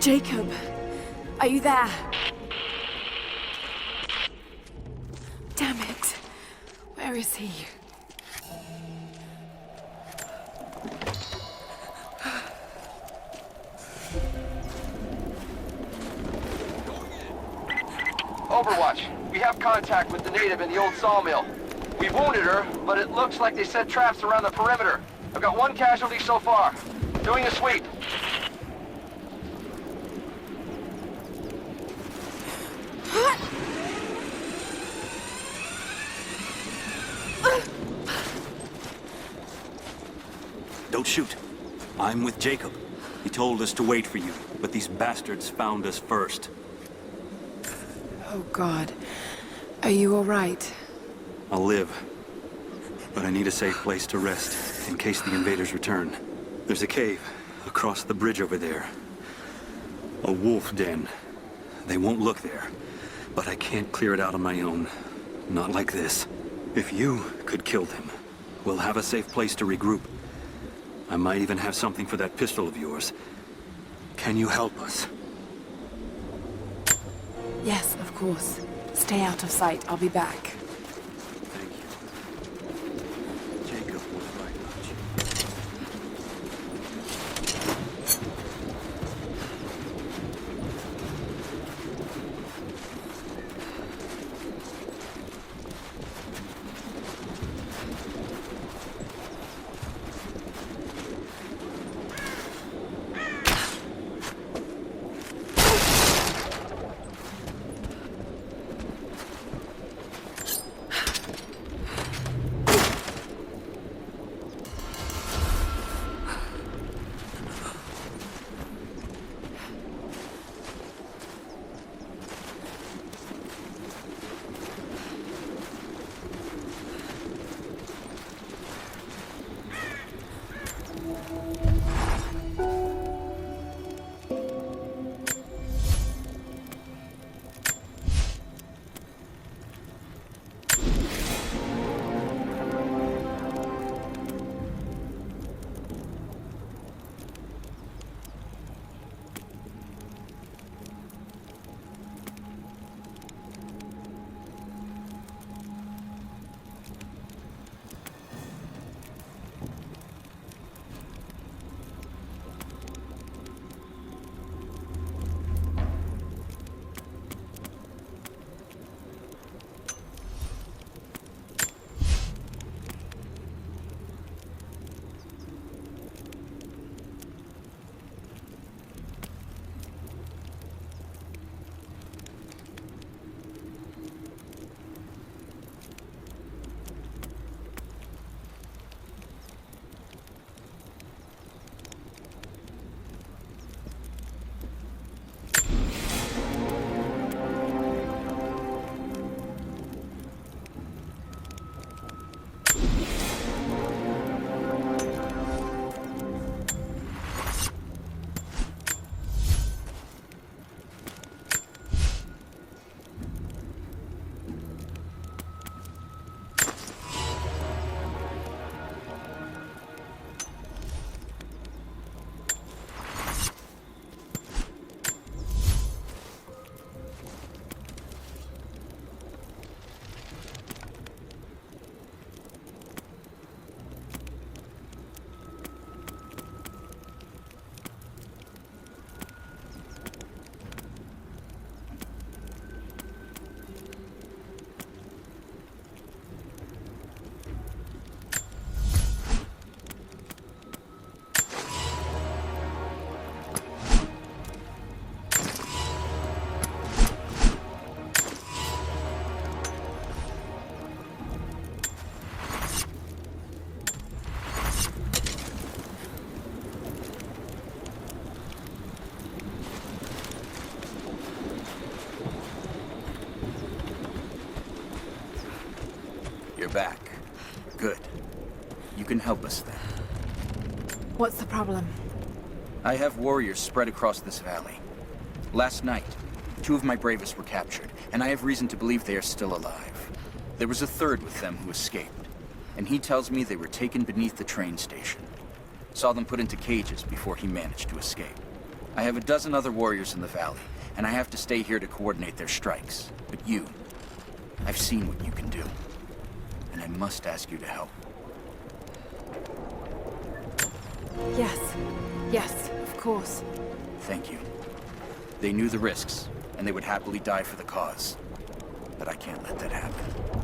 Jacob, are you there? Damn it. Where is he? Overwatch, we have contact with the native in the old sawmill. We wounded her, but it looks like they set traps around the perimeter. I've got one casualty so far. Doing a sweep. Don't shoot. I'm with Jacob. He told us to wait for you, but these bastards found us first. Oh, God. Are you all right? I'll live. But I need a safe place to rest, in case the invaders return. There's a cave across the bridge over there. A wolf den. They won't look there, but I can't clear it out on my own. Not like this. If you could kill them, we'll have a safe place to regroup. I might even have something for that pistol of yours. Can you help us? Yes, of course. Stay out of sight. I'll be back. Thank you. Jacob was right about you. You're back. Good. You can help us then. What's the problem? I have warriors spread across this valley. Last night, 2 of my bravest were captured, and I have reason to believe they are still alive. There was a third with them who escaped, and he tells me they were taken beneath the train station. Saw them put into cages before he managed to escape. I have a dozen other warriors in the valley, and I have to stay here to coordinate their strikes. But you, I've seen what you can do, and I must ask you to help. Yes. Yes, of course. Thank you. They knew the risks, and they would happily die for the cause. But I can't let that happen.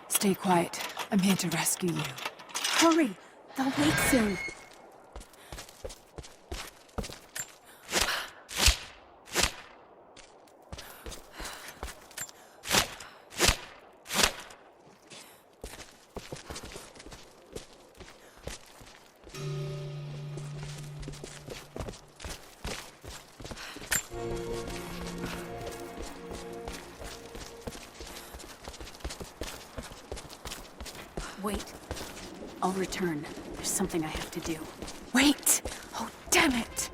Stay quiet. I'm here to rescue you. Hurry! They'll wait soon. Wait. I'll return. There's something I have to do. Wait! Oh, damn it!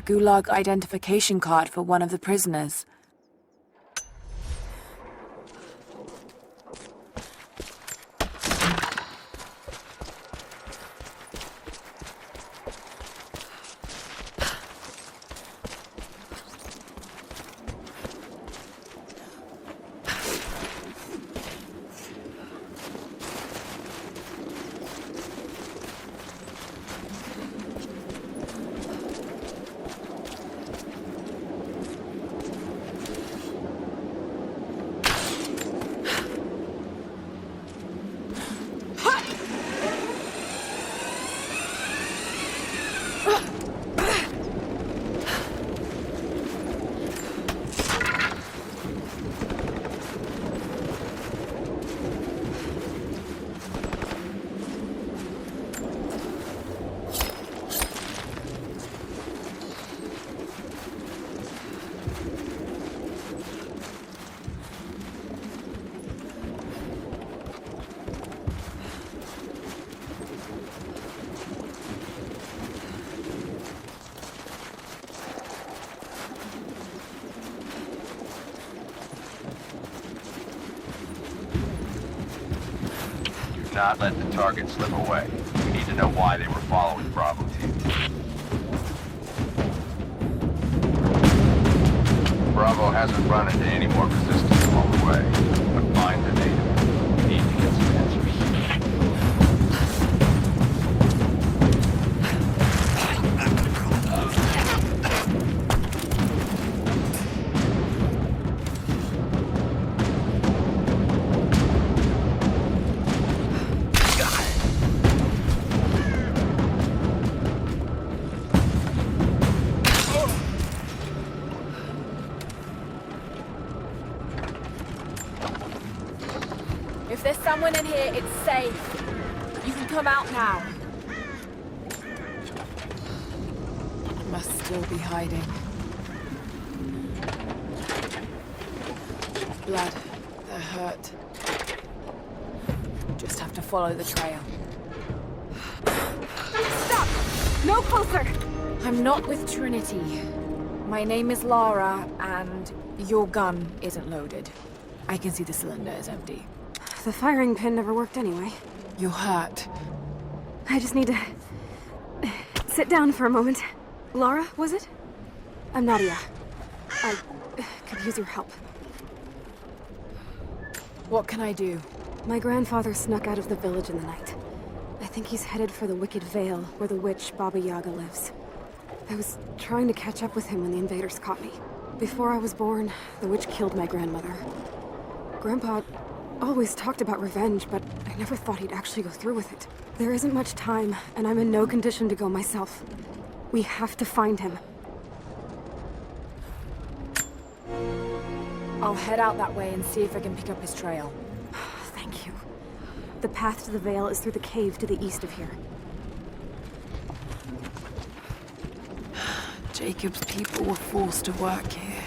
Gulag identification card for one of the prisoners. Not let the target slip away. We need to know why they were following Bravo Team. Bravo hasn't run into any more resistance along the way, but find the native. We need to get some answers. If there's someone in here, it's safe. You can come out now. Must still be hiding. Blood. They're hurt. Just have to follow the trail. Stop! No closer! I'm not with Trinity. My name is Lara, and your gun isn't loaded. I can see the cylinder is empty. The firing pin never worked anyway. You're hurt. I just need to... sit down for a moment. Lara, was it? I'm Nadia. I could use your help. What can I do? My grandfather snuck out of the village in the night. I think he's headed for the Wicked Vale, where the witch Baba Yaga lives. I was trying to catch up with him when the invaders caught me. Before I was born, the witch killed my grandmother. Grandpa always talked about revenge, but I never thought he'd actually go through with it. There isn't much time, and I'm in no condition to go myself. We have to find him. I'll head out that way and see if I can pick up his trail. Thank you. The path to the Vale is through the cave to the east of here. Jacob's people were forced to work here.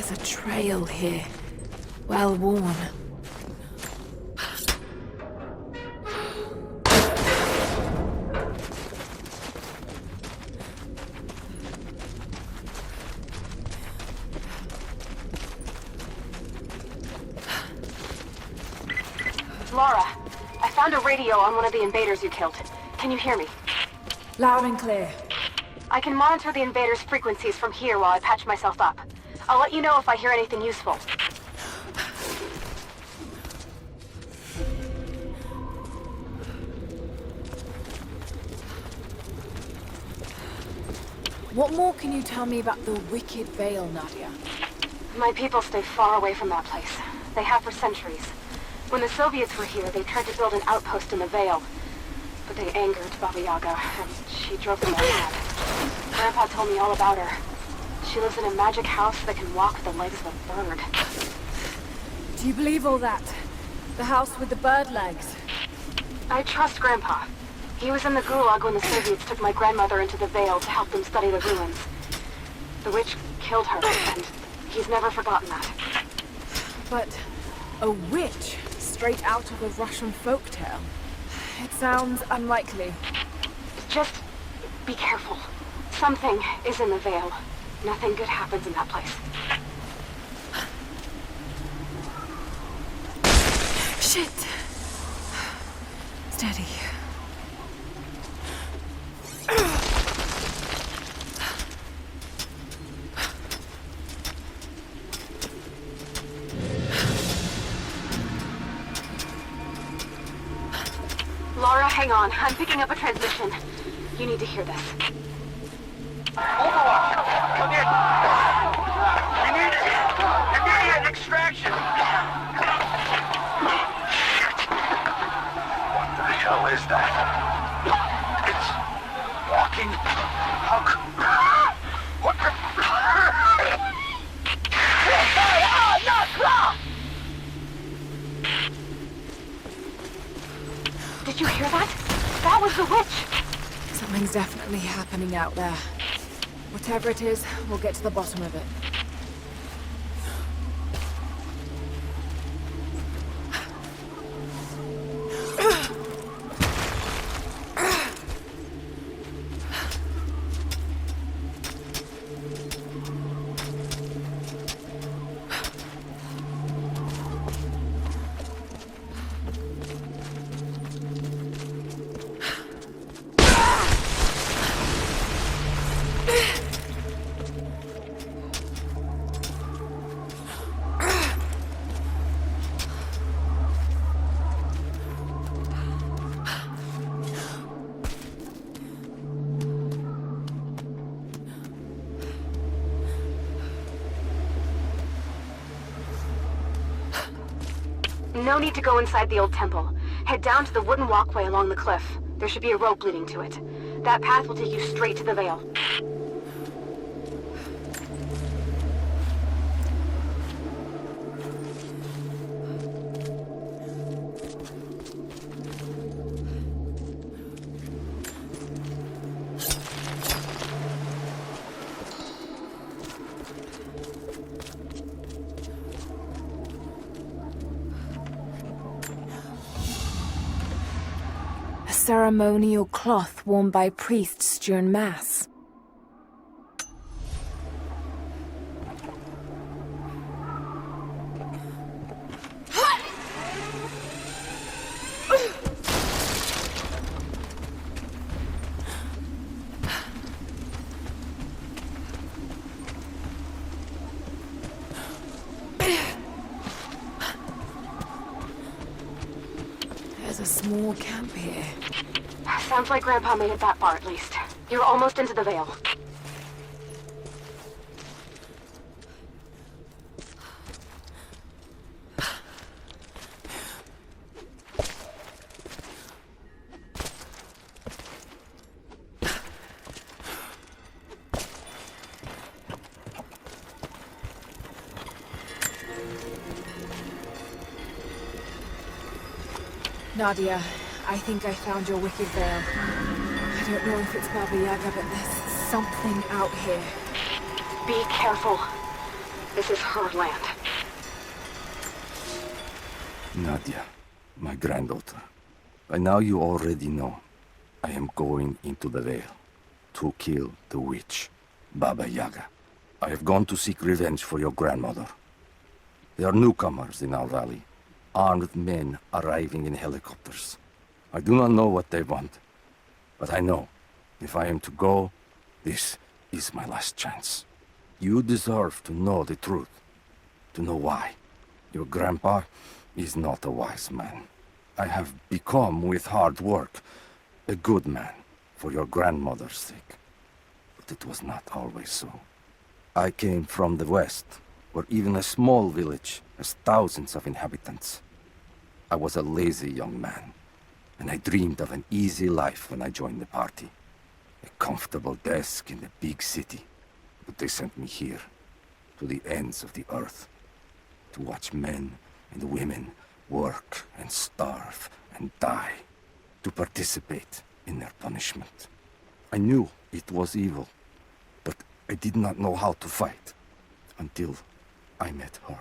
There's a trail here. Well worn. Laura, I found a radio on one of the invaders you killed. Can you hear me? Loud and clear. I can monitor the invaders' frequencies from here while I patch myself up. I'll let you know if I hear anything useful. What more can you tell me about the Wicked Veil, Nadia? My people stay far away from that place. They have for centuries. When the Soviets were here, they tried to build an outpost in the Veil. But they angered Baba Yaga, and she drove them all mad. Grandpa told me all about her. She lives in a magic house that can walk with the legs of a bird. Do you believe all that? The house with the bird legs? I trust Grandpa. He was in the Gulag when the Soviets took my grandmother into the Veil to help them study the ruins. The witch killed her, and he's never forgotten that. But a witch straight out of a Russian folktale? It sounds unlikely. Just be careful. Something is in the Veil. Nothing good happens in that place. Shit! Steady. Laura, hang on. I'm picking up a transmission. You need to hear this. Overwatch, come in. We need immediate extraction. Shit. What the hell is that? It's walking. How what the... Did you hear that? That was the witch! Something's definitely happening out there. Whatever it is, we'll get to the bottom of it. No need to go inside the old temple. Head down to the wooden walkway along the cliff. There should be a rope leading to it. That path will take you straight to the Veil. Ceremonial cloth worn by priests during Mass. There's a small camp here. Sounds like Grandpa made it that far, at least. You're almost into the Veil. Nadia, I think I found your Wicked Veil. I don't know if it's Baba Yaga, but there's something out here. Be careful. This is her land. Nadia, my granddaughter. By now you already know. I am going into the Vale to kill the witch, Baba Yaga. I have gone to seek revenge for your grandmother. There are newcomers in our valley, armed men arriving in helicopters. I do not know what they want, but I know if I am to go, this is my last chance. You deserve to know the truth, to know why. Your grandpa is not a wise man. I have become, with hard work, a good man for your grandmother's sake. But it was not always so. I came from the west, where even a small village has thousands of inhabitants. I was a lazy young man, and I dreamed of an easy life when I joined the party. A comfortable desk in the big city. But they sent me here, to the ends of the earth, to watch men and women work and starve and die, to participate in their punishment. I knew it was evil, but I did not know how to fight until I met her.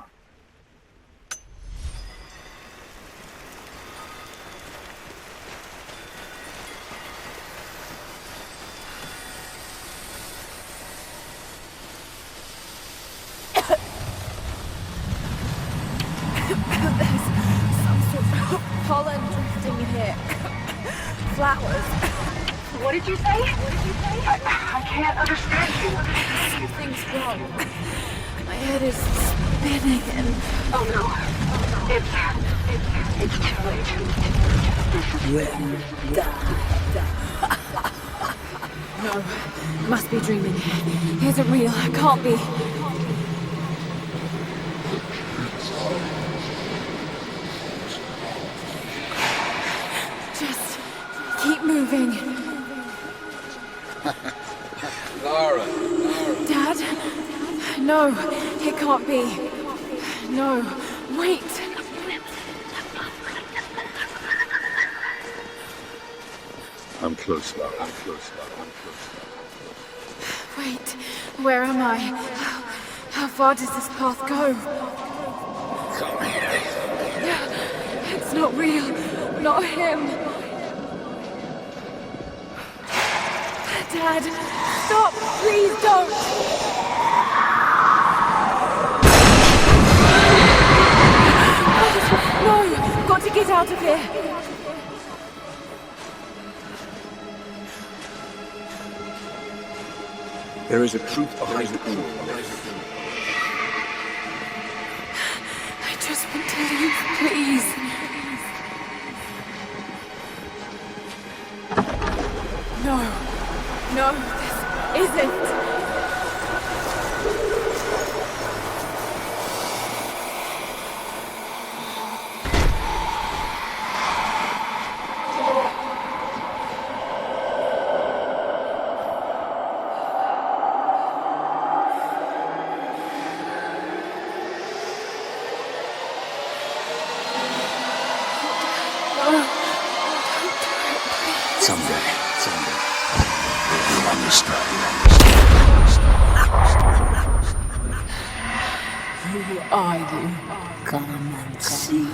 Pollen drifting in here. Flowers. What did you say? I can't understand you. Something's wrong. My head is spinning and... Oh no. It's too late. No, must be dreaming. He isn't real. Can't be. Just keep moving. Lara. Dad? No, it can't be. No, wait. I'm close, Lara. Wait, where am I? How far does this path go? Come here. It's not real. Not him. Dad, stop! Please don't! No! Got to get out of here! There is a truth behind the all. I just want to leave, please. No, this isn't. Someday. You'll understand. Who are you? Come and see.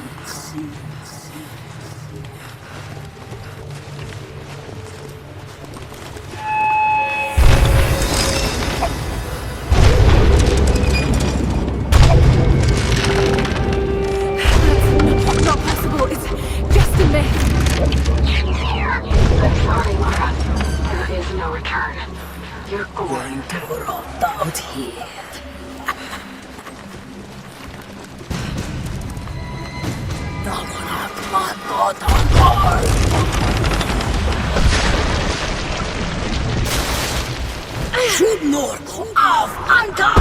That's not possible. It's just a myth. She's here. I'm sorry, Lara. There is no return. You're going to rot out here. Nord auf Anker!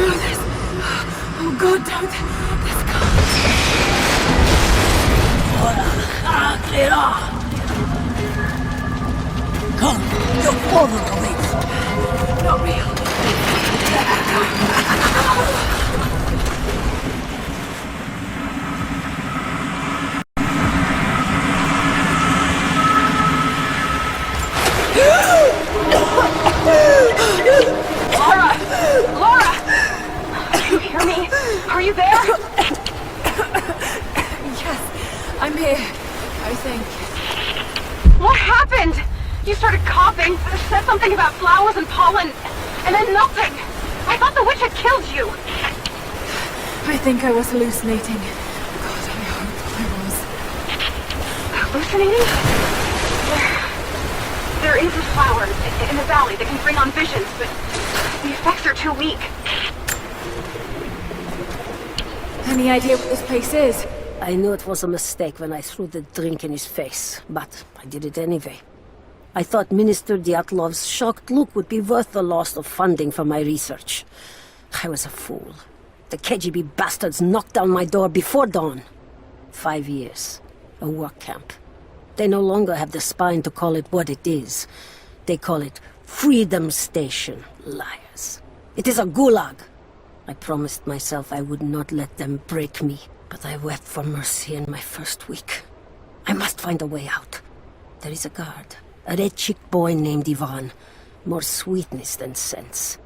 Oh God, don't. This can't. Clear off! Come, your father awaits. Not real. Laura! Laura! Can you hear me? Are you there? Yes, I'm here, I think. What happened? You started coughing, said something about flowers and pollen, and then nothing. I thought the witch had killed you. I think I was hallucinating. God, I hope I was. Hallucinating? There is a flower in the valley that can bring on visions, but the effects are too weak. Any idea what this place is? I knew it was a mistake when I threw the drink in his face, but I did it anyway. I thought Minister Dyatlov's shocked look would be worth the loss of funding for my research. I was a fool. The KGB bastards knocked down my door before dawn. 5 years. A work camp. They no longer have the spine to call it what it is. They call it Freedom Station. Liars. It is a gulag. I promised myself I would not let them break me, but I wept for mercy in my first week. I must find a way out. There is a guard. A red-cheeked boy named Ivan. More sweetness than sense.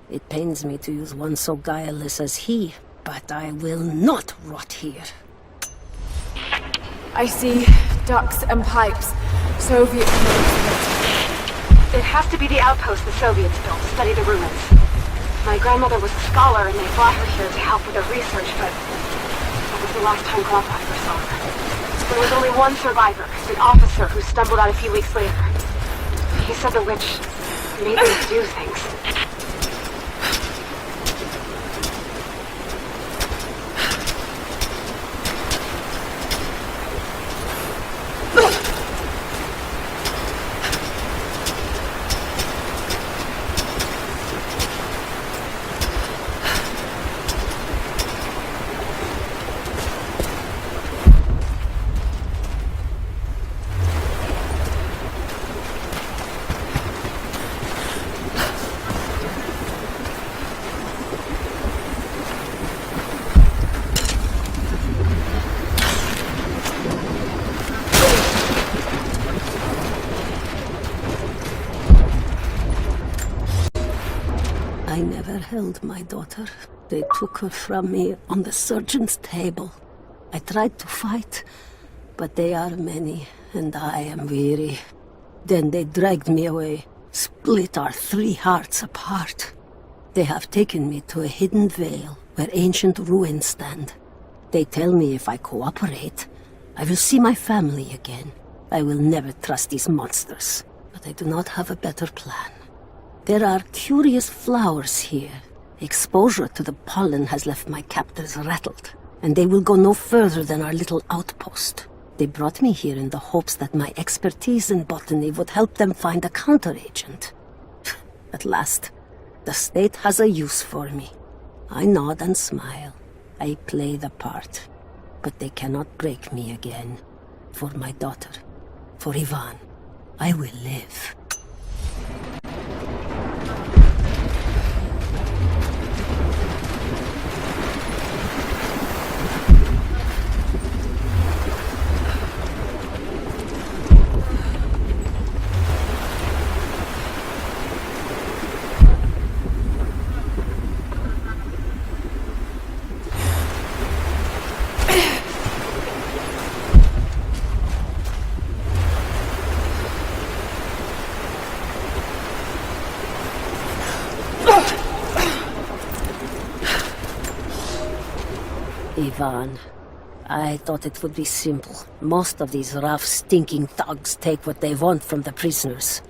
It pains me to use one so guileless as he, but I will not rot here. I see ducts and pipes. Soviet. It has to be the outpost the Soviets built to study the ruins. My grandmother was a scholar and they brought her here to help with her research, but that was the last time Grandpa ever saw her. There was only one survivor, an officer who stumbled out a few weeks later. He said the witch made them do things. I never held my daughter. They took her from me on the surgeon's table. I tried to fight, but they are many, and I am weary. Then they dragged me away, split our 3 hearts apart. They have taken me to a hidden vale where ancient ruins stand. They tell me if I cooperate, I will see my family again. I will never trust these monsters, but I do not have a better plan. There are curious flowers here. Exposure to the pollen has left my captors rattled, and they will go no further than our little outpost. They brought me here in the hopes that my expertise in botany would help them find a counteragent. At last, the state has a use for me. I nod and smile. I play the part. But they cannot break me again. For my daughter, for Ivan, I will live. Ivan, I thought it would be simple. Most of these rough, stinking thugs take what they want from the prisoners.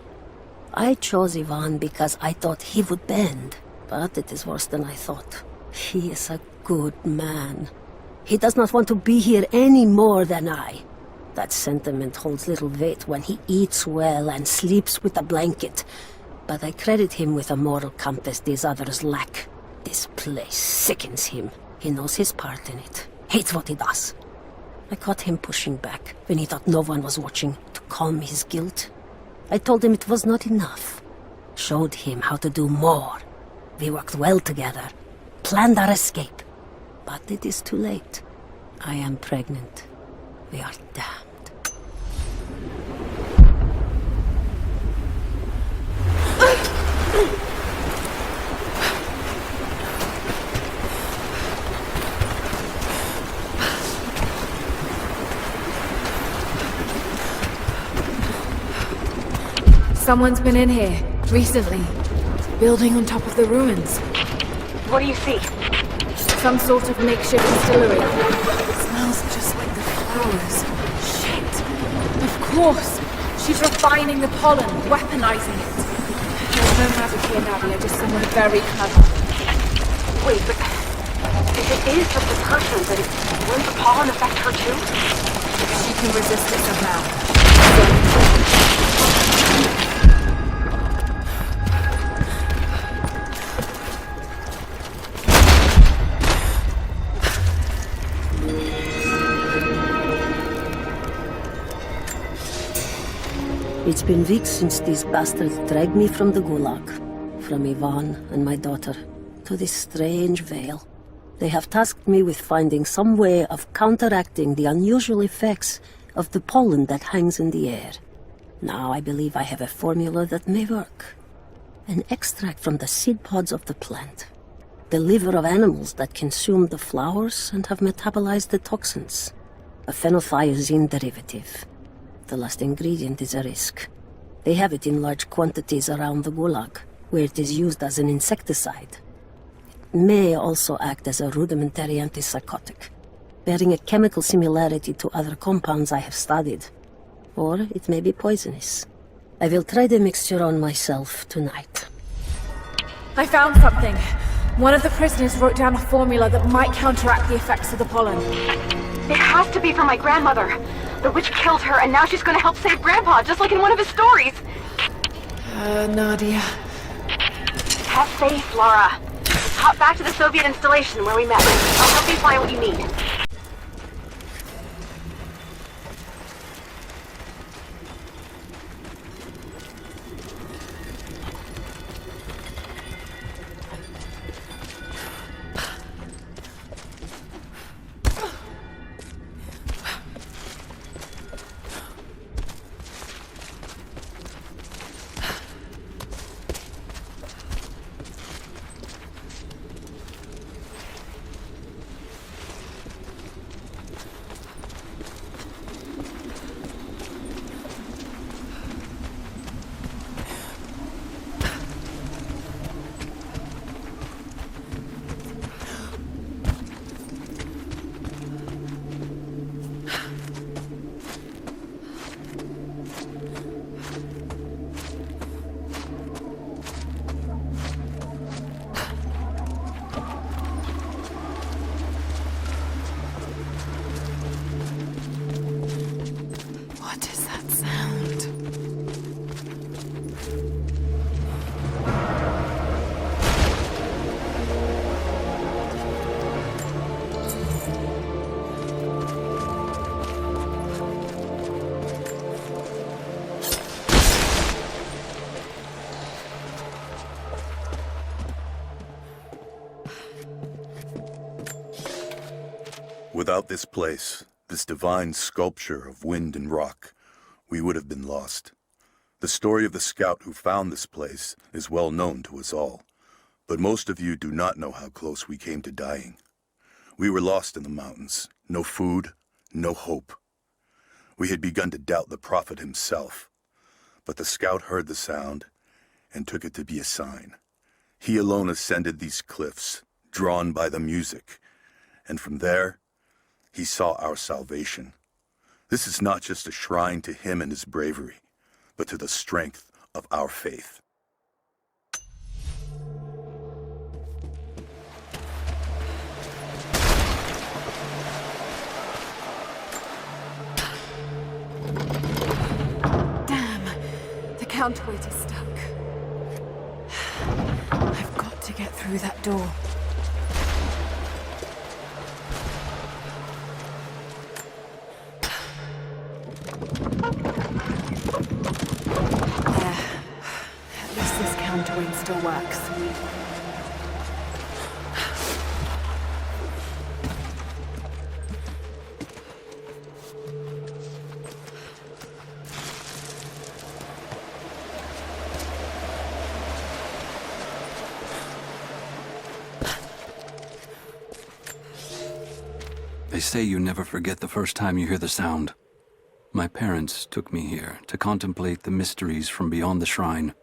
I chose Ivan because I thought he would bend, but it is worse than I thought. He is a good man. He does not want to be here any more than I. That sentiment holds little weight when he eats well and sleeps with a blanket, but I credit him with a moral compass these others lack. This place sickens him. He knows his part in it. Hates what he does. I caught him pushing back when he thought no one was watching to calm his guilt. I told him it was not enough. Showed him how to do more. We worked well together. Planned our escape. But it is too late. I am pregnant. We are damned. Someone's been in here, recently. Building on top of the ruins. What do you see? Some sort of makeshift distillery. Smells just like the flowers. Shit. Of course. She's refining the pollen, weaponizing it. There's no magic here, Nadia, just someone very clever. Wait, but if it is just a person, then wouldn't the pollen affect her too? She can resist it somehow. It's been weeks since these bastards dragged me from the Gulag, from Ivan and my daughter, to this strange veil. They have tasked me with finding some way of counteracting the unusual effects of the pollen that hangs in the air. Now I believe I have a formula that may work. An extract from the seed pods of the plant. The liver of animals that consume the flowers and have metabolized the toxins. A phenothiazine derivative. The last ingredient is a risk. They have it in large quantities around the Gulag, where it is used as an insecticide. It may also act as a rudimentary antipsychotic, bearing a chemical similarity to other compounds I have studied. Or it may be poisonous. I will try the mixture on myself tonight. I found something. One of the prisoners wrote down a formula that might counteract the effects of the pollen. It has to be for my grandmother. The witch killed her, and now she's gonna help save Grandpa, just like in one of his stories. Nadia. Have faith, Laura. Hop back to the Soviet installation where we met. I'll help you find what you need. Without this place, this divine sculpture of wind and rock, we would have been lost. The story of the scout who found this place is well known to us all, but most of you do not know how close we came to dying. We were lost in the mountains, no food, no hope. We had begun to doubt the prophet himself, but the scout heard the sound and took it to be a sign. He alone ascended these cliffs, drawn by the music, and from there, he saw our salvation. This is not just a shrine to him and his bravery, but to the strength of our faith. Damn, the counterweight is stuck. I've got to get through that door. still works. They say you never forget the first time you hear the sound. My parents took me here to contemplate the mysteries from beyond the shrine.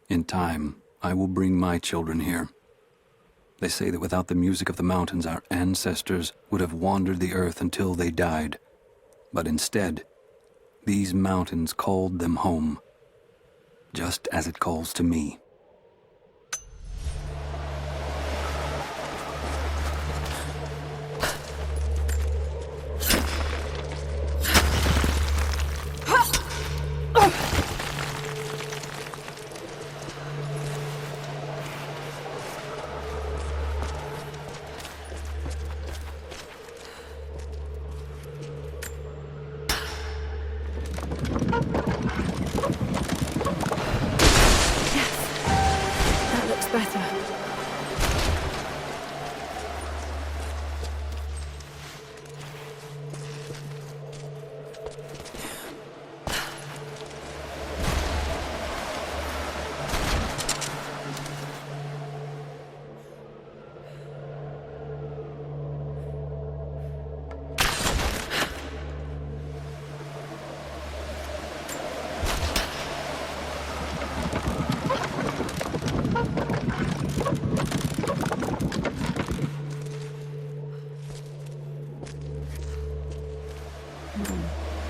In time, I will bring my children here. They say that without the music of the mountains, our ancestors would have wandered the earth until they died. But instead, these mountains called them home, just as it calls to me.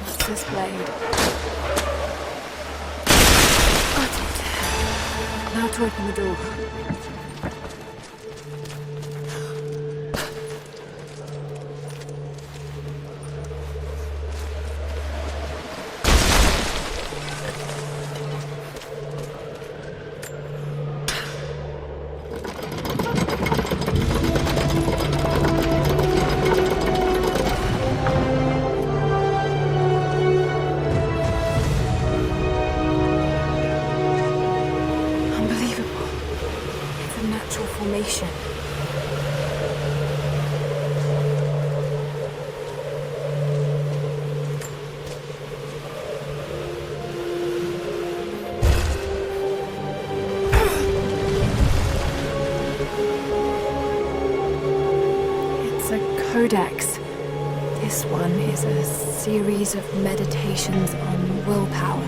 What's this blade? Got it. Now to open the door. Codex. This one is a series of meditations on willpower.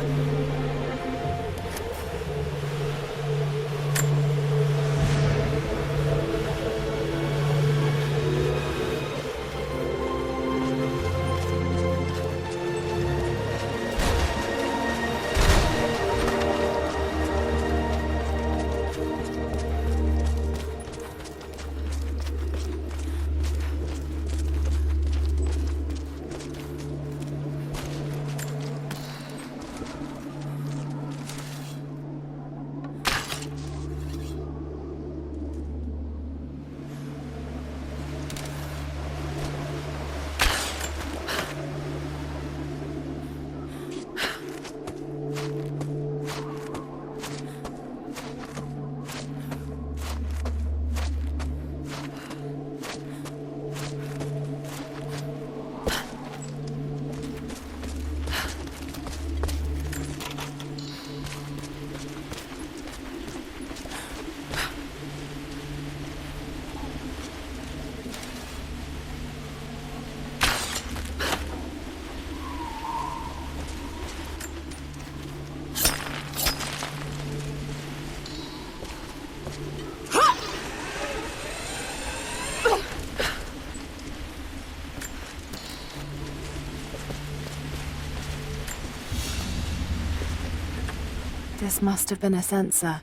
This must have been a censer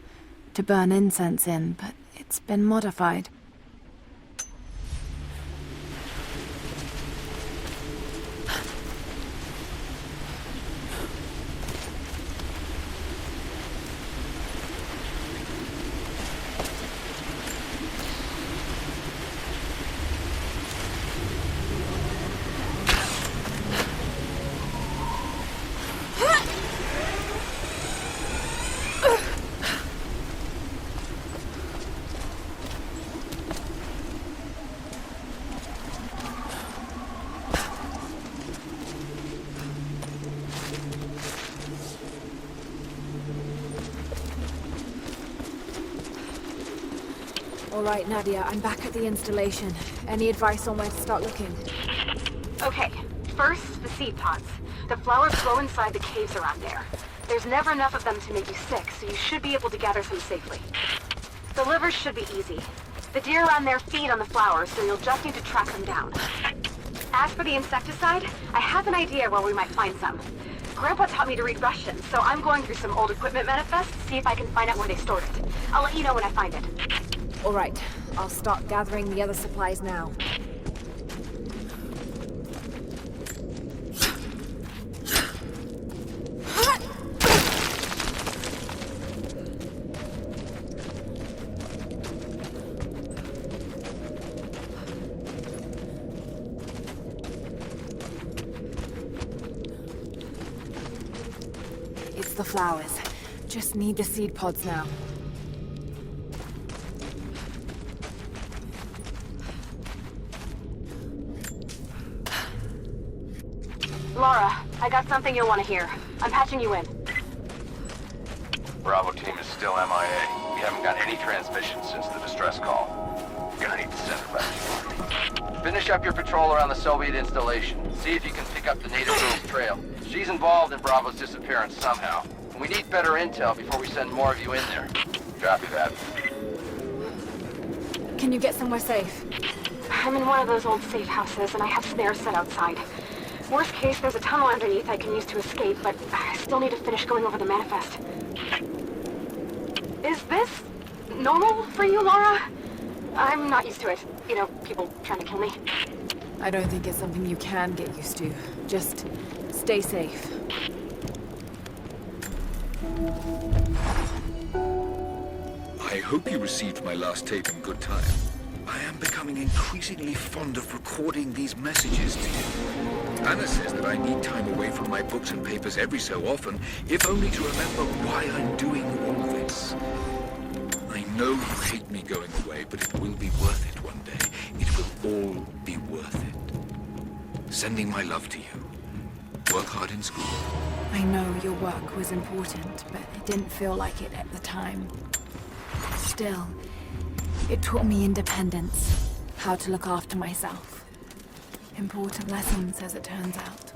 to burn incense in, but it's been modified. Alright, Nadia, I'm back at the installation. Any advice on where to start looking? Okay, first, the seed pods. The flowers grow inside the caves around there. There's never enough of them to make you sick, so you should be able to gather some safely. The livers should be easy. The deer around there feed on the flowers, so you'll just need to track them down. As for the insecticide, I have an idea where we might find some. Grandpa taught me to read Russian, so I'm going through some old equipment manifests to see if I can find out where they stored it. I'll let you know when I find it. Alright, I'll start gathering the other supplies now. It's the flowers. Just need the seed pods now. Laura, I got something you'll want to hear. I'm patching you in. Bravo team is still MIA. We haven't got any transmissions since the distress call. Gonna need to send her back. Finish up your patrol around the Soviet installation. See if you can pick up the native girl's trail. She's involved in Bravo's disappearance somehow. And we need better intel before we send more of you in there. Copy that. Can you get somewhere safe? I'm in one of those old safe houses, and I have snares set outside. Worst case, there's a tunnel underneath I can use to escape, but I still need to finish going over the manifest. Is this normal for you, Laura? I'm not used to it. You know, people trying to kill me. I don't think it's something you can get used to. Just stay safe. I hope you received my last tape in good time. I am becoming increasingly fond of recording these messages to you. Anna says that I need time away from my books and papers every so often, if only to remember why I'm doing all this. I know you hate me going away, but it will be worth it one day. It will all be worth it. Sending my love to you. Work hard in school. I know your work was important, but it didn't feel like it at the time. Still, it taught me independence, how to look after myself. Important lessons, as it turns out.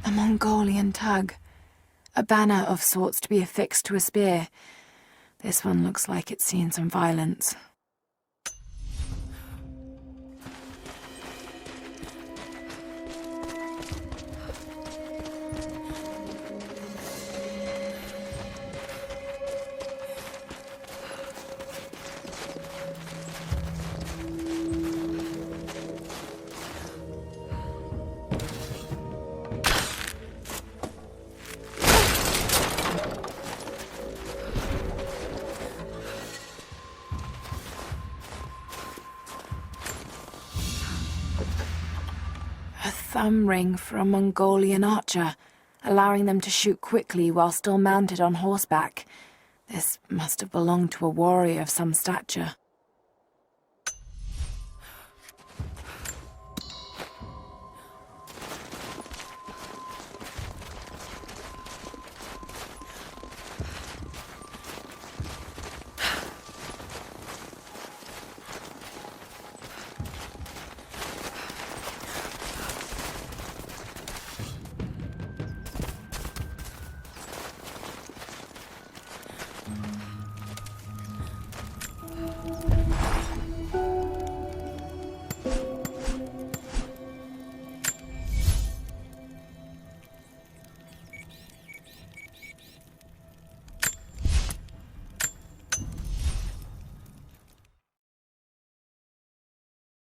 A Mongolian tug. A banner of sorts to be affixed to a spear. This one looks like it's seen some violence. A thumb ring for a Mongolian archer, allowing them to shoot quickly while still mounted on horseback. This must have belonged to a warrior of some stature.